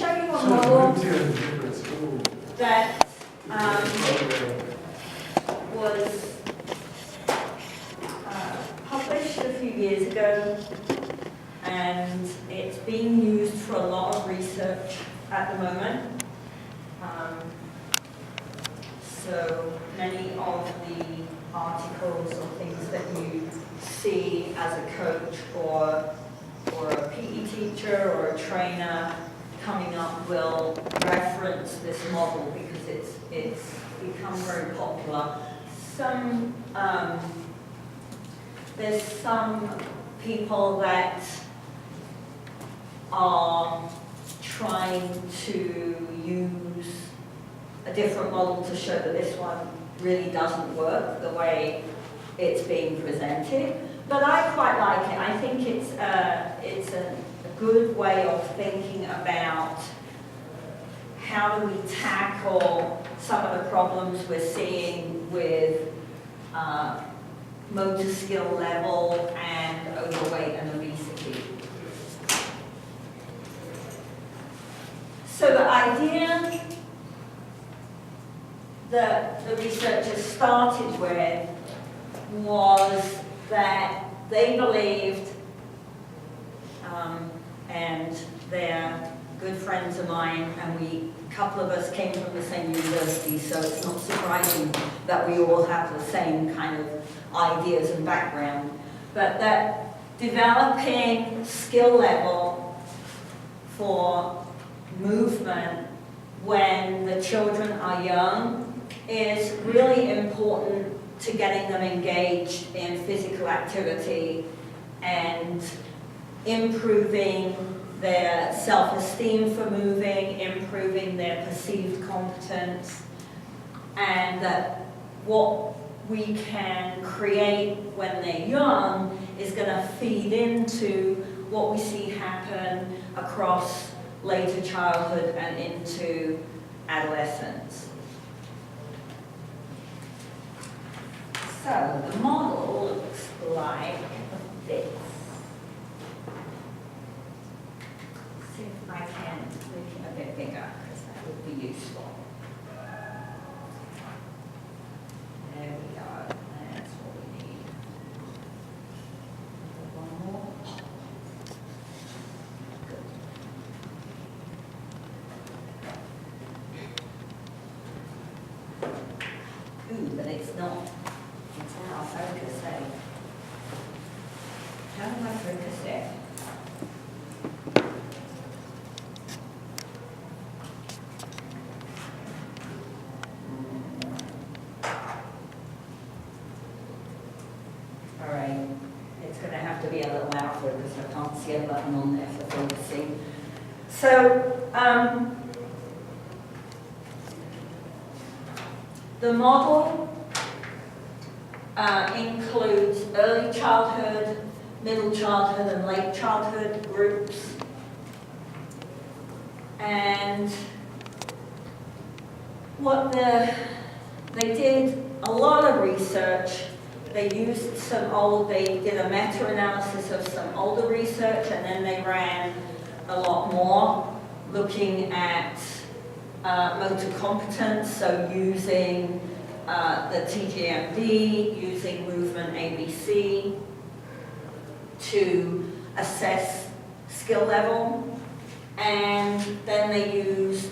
show you a model that was published a few years ago, and it's being used for a lot of research at the moment. So many of the articles or things that you see as a coach or a PE teacher or a trainer coming up will reference this model because it's become very popular. There's some people that are trying to use a different model to show that this one really doesn't work the way it's being presented. But I quite like it. I think it's a good way of thinking about how do we tackle some of the problems we're seeing with motor skill level and overweight and obesity. So the idea that the researchers started with was that they believed, and they're good friends of mine, and a couple of us came from the same university, so it's not surprising that we all have the same kind of ideas and background, but that developing skill level for movement when the children are young is really important to getting them engaged in physical activity and improving their self-esteem for moving, improving their perceived competence, and that what we can create when they're young is going to feed into what we see happen across later childhood and into adolescence. So the model looks like this. See if I can make it a bit bigger, because that would be useful. There we go. That's what we need. One more. Good. Ooh, but it's not. It's out of focus, eh? How do I focus it? Alright, it's going to have to be a little out of focus. I can't see a button on there for focusing. So, the model includes early childhood, middle childhood, and late childhood groups. And what they did a lot of research. They used they did a meta-analysis of some older research, and then they ran a lot more looking at motor competence, so using the TGMD, using movement ABC to assess skill level, and then they used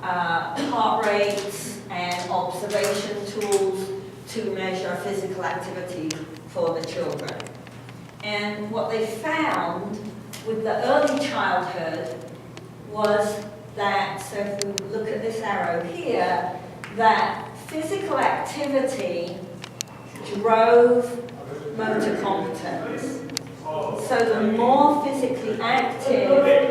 heart rates and observation tools to measure physical activity for the children. And what they found with the early childhood was that, so if we look at this arrow here, that physical activity drove motor competence. So the more physically active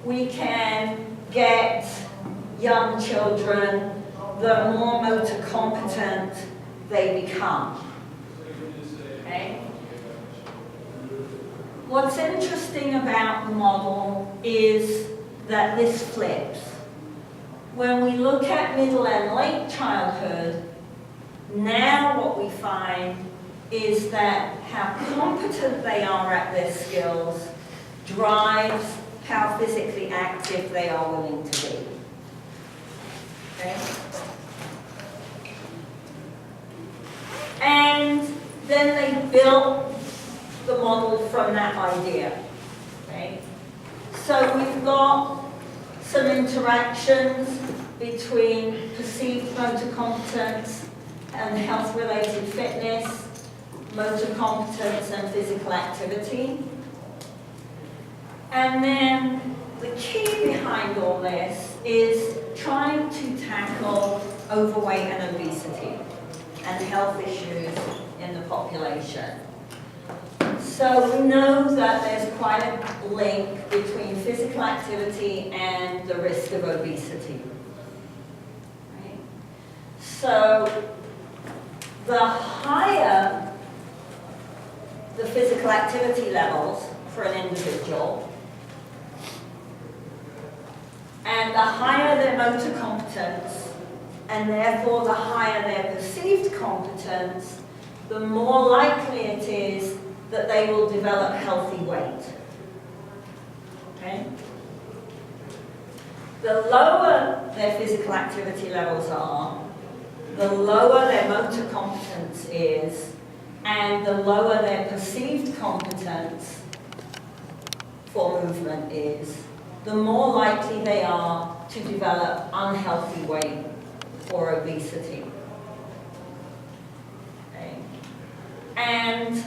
we can get young children, the more motor competent they become. Okay? What's interesting about the model is that this flips. when we look at middle and late childhood, now what we find is that how competent they are at their skills drives how physically active they are willing to be. Okay? And then they built the model from that idea. Okay? So we've got some interactions between perceived motor competence and health-related fitness, motor competence and physical activity. And then the key behind all this is trying to tackle overweight and obesity and health issues in the population. So we know that there's quite a link between physical activity and the risk of obesity. Right? So the higher the physical activity levels for an individual, and the higher their motor competence, and therefore the higher their perceived competence, the more likely it is that they will develop healthy weight. Okay? The lower their physical activity levels are, the lower their motor competence is, and the lower their perceived competence for movement is, the more likely they are to develop unhealthy weight or obesity. Okay? And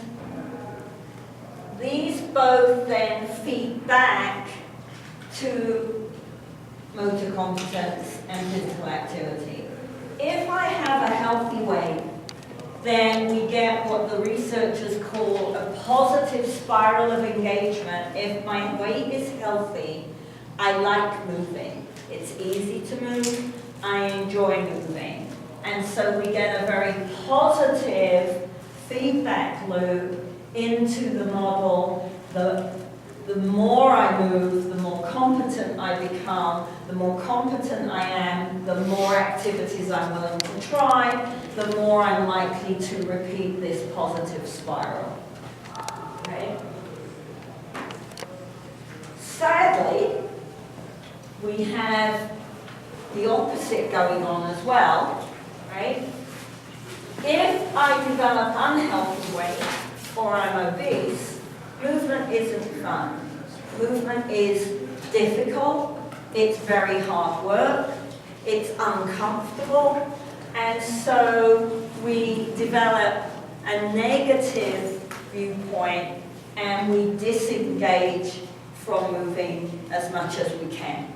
these both then feed back to motor competence and physical activity. If I have a healthy weight, then we get what the researchers call a positive spiral of engagement. If my weight is healthy, I like moving. It's easy to move. I enjoy moving. And so we get a very positive feedback loop into the model. The more I move, the more competent I become. The more competent I am, the more activities I'm willing to try, the more I'm likely to repeat this positive spiral. Okay? Sadly, we have the opposite going on as well, right? If I develop unhealthy weight or I'm obese, movement isn't fun. Movement is difficult, it's very hard work, it's uncomfortable, and so we develop a negative viewpoint and we disengage from moving as much as we can.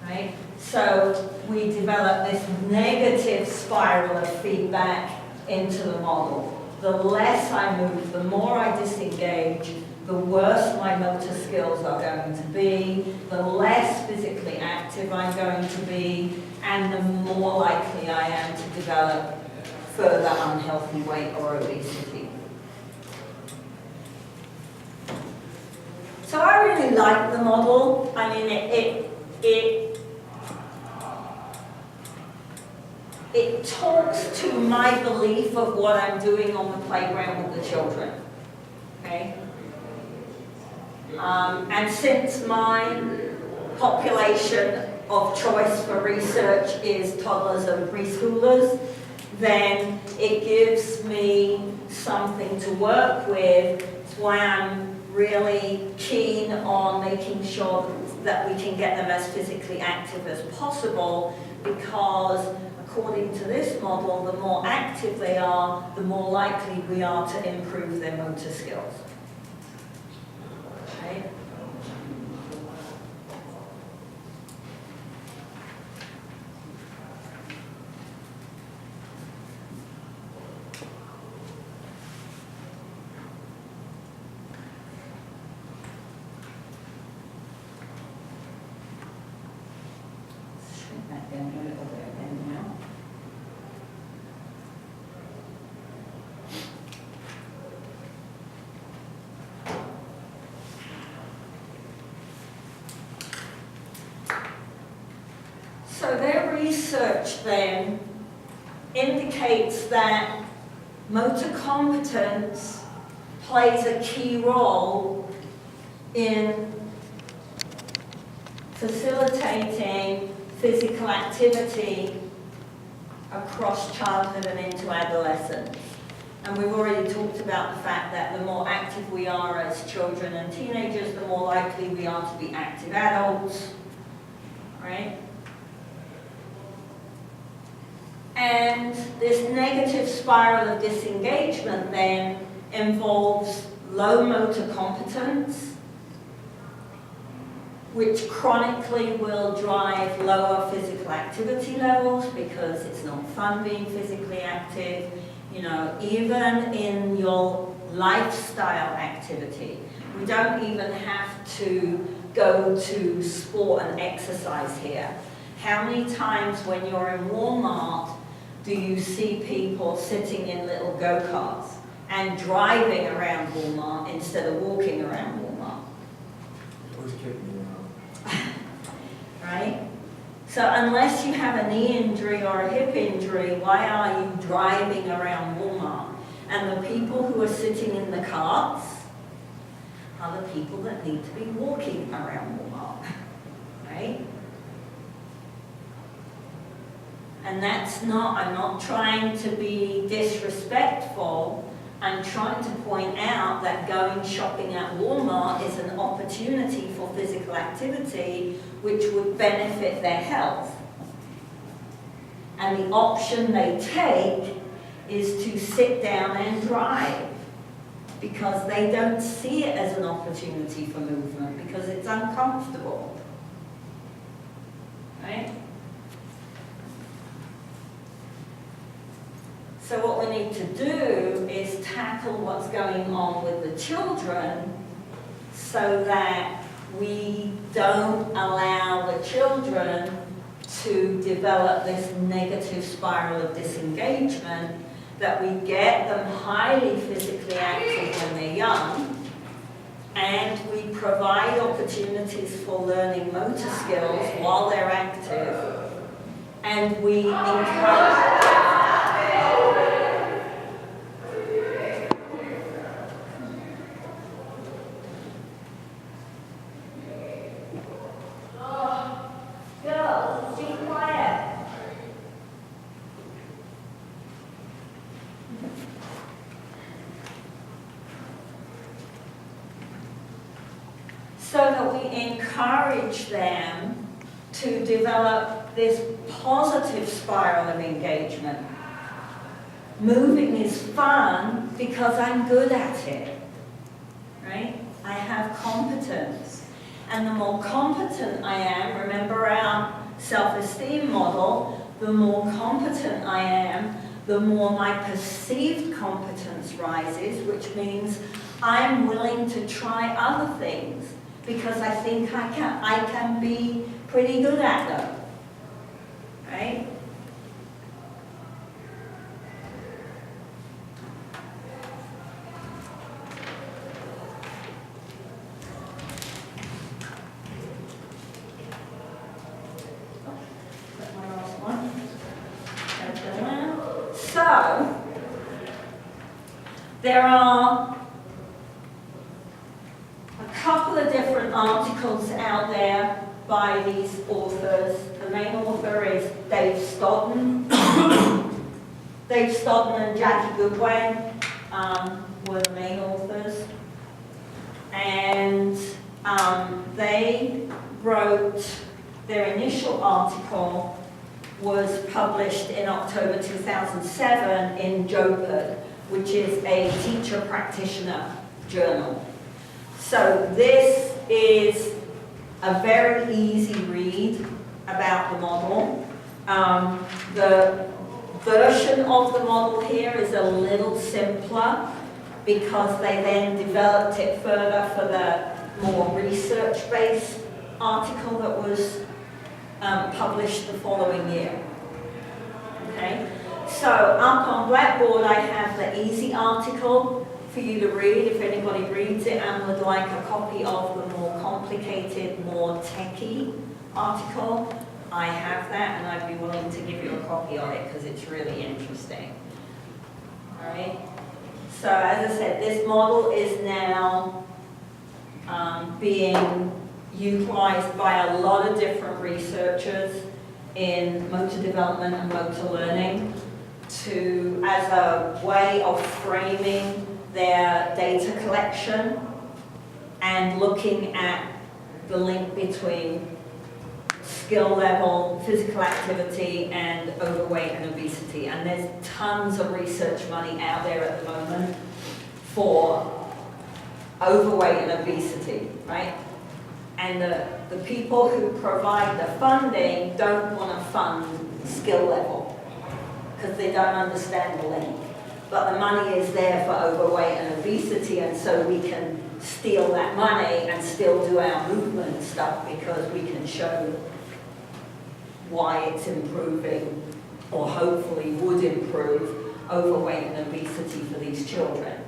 Right? So we develop this negative spiral of feedback into the model. The less I move, the more I disengage, the worse my motor skills are going to be, the less physically active I'm going to be, and the more likely I am to develop further unhealthy weight or obesity. So I really like the model. I mean, it talks to my belief of what I'm doing on the playground with the children. Okay? And since my population of choice for research is toddlers and preschoolers, then it gives me something to work with. It's why I'm really keen on making sure that we can get them as physically active as possible, because according to this model, the more active they are, the more likely we are to improve their motor skills. Okay? Shrink that down a little bit then now. research then indicates that motor competence plays a key role in facilitating physical activity across childhood and into adolescence. And we've already talked about the fact that the more active we are as children and teenagers, the more likely we are to be active adults, right? And this negative spiral of disengagement then involves low motor competence, which chronically will drive lower physical activity levels because it's not fun being physically active. You know, even in your lifestyle activity, we don't even have to go to sport and exercise here. How many times when you're in Walmart do you see people sitting in little go-karts and driving around Walmart instead of walking around Walmart? Always kicking me around. Right? So unless you have a knee injury or a hip injury, why are you driving around Walmart? And the people who are sitting in the carts are the people that need to be walking around Walmart, right? And that's not, I'm not trying to be disrespectful. I'm trying to point out that going shopping at Walmart is an opportunity for physical activity which would benefit their health. And the option they take is to sit down and drive because they don't see it as an opportunity for movement because it's uncomfortable. Right? So what we need to do is tackle what's going on with the children so that we don't allow the children to develop this negative spiral of disengagement, that we get them highly physically active when they're young, and we provide opportunities for learning motor skills while they're active, and we encourage. So that we encourage them to develop this positive spiral of engagement. Moving is fun because I'm good at it, right? I have competence. And the more competent I am, remember our self-esteem model, the more competent I am, the more my perceived competence rises, which means I'm willing to try other things because I think I can be pretty good at them, right? So, there are a couple of different articles out there by these authors. The main author is Dave Stodden. Dave Stodden and Jackie Goodwin were the main authors. And they wrote, their initial article was published in October 2007 in JOPED, which is a teacher practitioner journal. So this is a very easy read about the model. The version of the model here is a little simpler because they then developed it further for the more research-based article that was published the following year. Okay, so up on Blackboard I have the easy article for you to read if anybody reads it and would like a copy of the more complicated, more techy article. I have that, and I'd be willing to give you a copy of it because it's really interesting. All right? So as I said, this model is now being utilized by a lot of different researchers in motor development and motor learning as a way of framing their data collection and looking at the link between skill level, physical activity, and overweight and obesity. And there's tons of research money out there at the moment for overweight and obesity, right? And the people who provide the funding don't want to fund skill level because they don't understand the link. But the money is there for overweight and obesity, and so we can steal that money and still do our movement stuff because we can show why it's improving, or hopefully would improve, overweight and obesity for these children,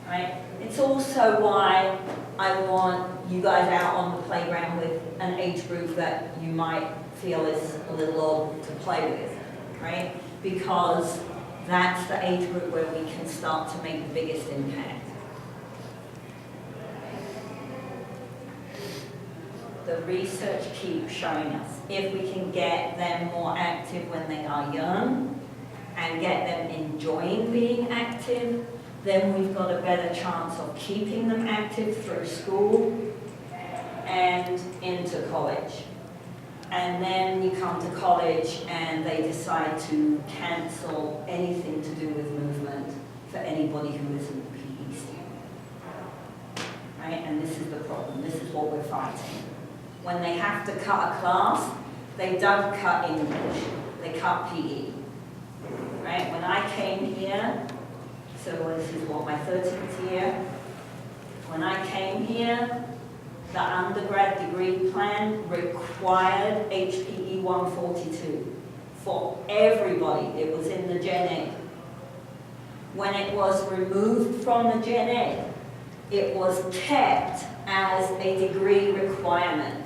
right? It's also why I want you guys out on the playground with an age group that you might feel is a little old to play with, right? Because that's the age group where we can start to make the biggest impact. The research keeps showing us if we can get them more active when they are young and get them enjoying being active, then we've got a better chance of keeping them active through school and into college. And then you come to college and they decide to cancel anything to do with movement for anybody who isn't a PE student. Right? And this is the problem. This is what we're fighting. When they have to cut a class, they don't cut English, they cut PE. Right? When I came here, so this is what, my 13th year? When I came here, the undergrad degree plan required HPE 142 for everybody. It was in the Gen Ed. When it was removed from the Gen Ed, it was kept as a degree requirement.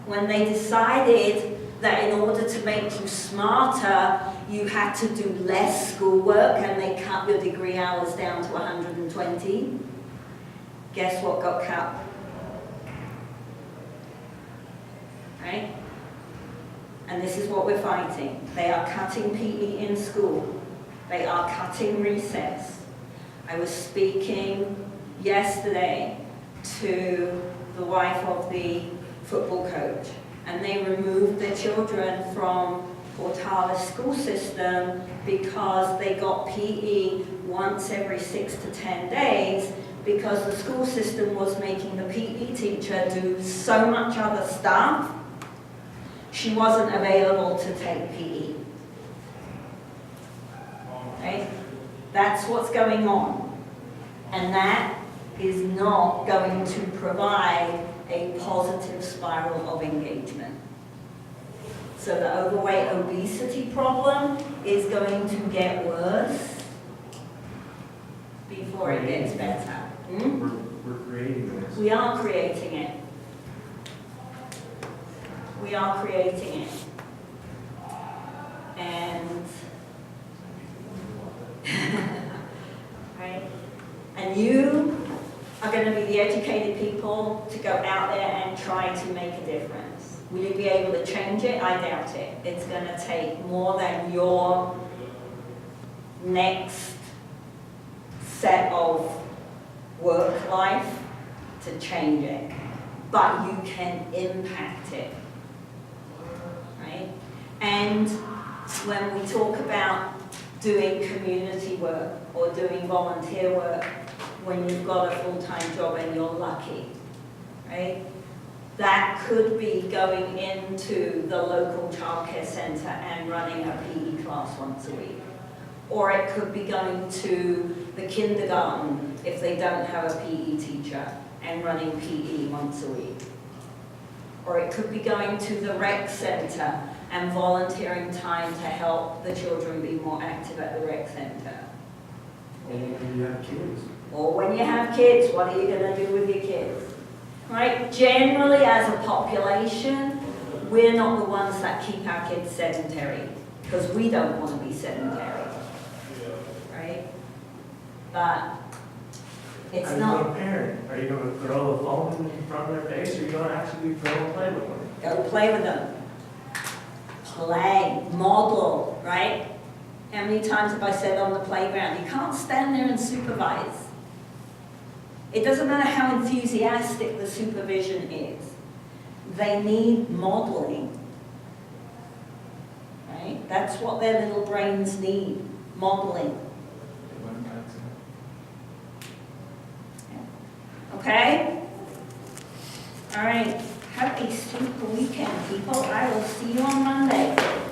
When they decided that in order to make you smarter, you had to do less schoolwork and they cut your degree hours down to 120, guess what got cut? Right? And this is what we're fighting. They are cutting PE in school. They are cutting recess. I was speaking yesterday to the wife of the football coach, and they removed their children from Portales school system because they got PE once every 6 to 10 days because the school system was making the PE teacher do so much other stuff, she wasn't available to take PE. Right? That's what's going on. And that is not going to provide a positive spiral of engagement. So the overweight obesity problem is going to get worse before it gets better. We're creating this. We are creating it. We are creating it. And right? And you are going to be the educated people to go out there and try to make a difference. Will you be able to change it? I doubt it. It's going to take more than your next set of work life to change it. But you can impact it. Right? And when we talk about doing community work or doing volunteer work, when you've got a full-time job and you're lucky, right? That could be going into the local childcare centre and running a PE class once a week. Or it could be going to the kindergarten if they don't have a PE teacher and running PE once a week. Or it could be going to the rec centre and volunteering time to help the children be more active at the rec centre. Or when you have kids. Or when you have kids, what are you going to do with your kids? Right? Generally, as a population, we're not the ones that keep our kids sedentary, because we don't want to be sedentary, right? But it's How not, are you going to parent? Are you going to throw a phone in front of their face, or are you going to actually go and play with them? go play with them. Play, model, right? How many times have I said on the playground, you can't stand there and supervise. It doesn't matter how enthusiastic the supervision is. They need modeling, right? That's what their little brains need, modeling. Okay? All right. Have a super weekend, people. I will see you on Monday.